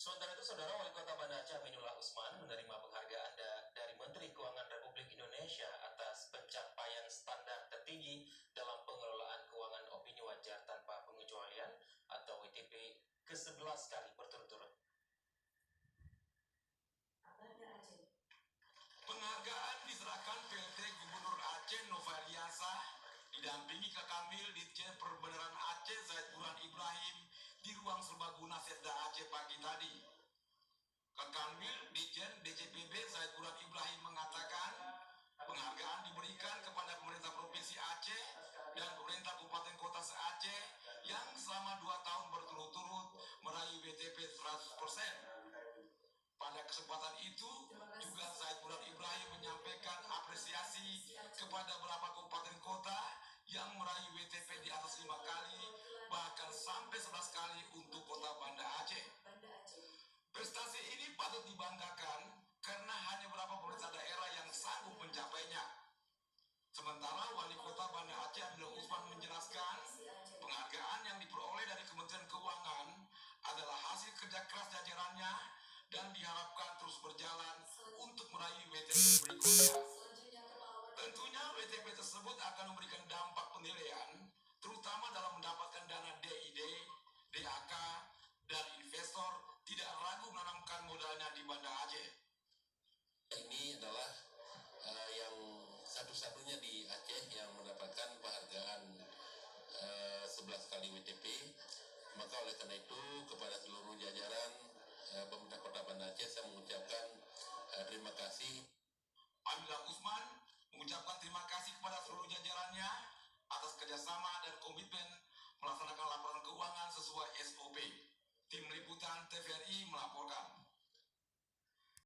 Sementara itu, Saudara Wali Kota Banda Aceh Aminullah Usman menerima penghargaan dari Menteri Keuangan Republik Indonesia atas pencapaian standar tertinggi dalam pengelolaan keuangan opini wajar tanpa pengecualian atau WTP ke-11 kali berturut-turut. Penghargaan diserahkan PLT Gubernur Aceh Novaliasa didampingi Kakamil Ditjen Perbeneran Aceh Zaid Burhan Ibrahim di ruang serbaguna Setda Aceh pagi tadi. Kakamil Ditjen DJPB Zaid Burhan Ibrahim mengatakan penghargaan diberikan kepada pemerintah Provinsi Aceh dan pemerintah Kabupaten Kota se-Aceh yang selama 2 tahun berturut-turut meraih WTP 100%. Pada kesempatan itu, juga Zaid Burhan Ibrahim menyampaikan apresiasi kepada beberapa kabupaten kota yang meraih WTP di atas 5 kali, bahkan sampai 11 kali untuk kota Banda Aceh. Prestasi ini patut dibanggakan karena hanya beberapa pemerintah daerah yang sanggup mencapainya. Sementara Wali Kota Banda Aceh Aminullah Usman menjelaskan, penghargaan yang diperoleh dari Kementerian Keuangan adalah hasil kerja keras jajarannya dan diharapkan terus berjalan untuk meraih WTP berikutnya. Tentunya WTP tersebut akan memberikan dampak penilaian, terutama dalam mendapatkan dana DID, DAK, dan investor tidak ragu menanamkan modalnya di Banda Aceh. Ini adalah yang satu-satunya di Aceh yang mendapatkan penghargaan 11 kali WTP. Maka oleh karena itu kepada seluruh jajaran pemerintah Kota Banda Aceh saya mengucapkan terima kasih. Aminullah Usman mengucapkan terima kasih kepada seluruh jajarannya atas kerjasama dan komitmen melaksanakan laporan keuangan sesuai SOP. Tim Liputan TVRI melaporkan.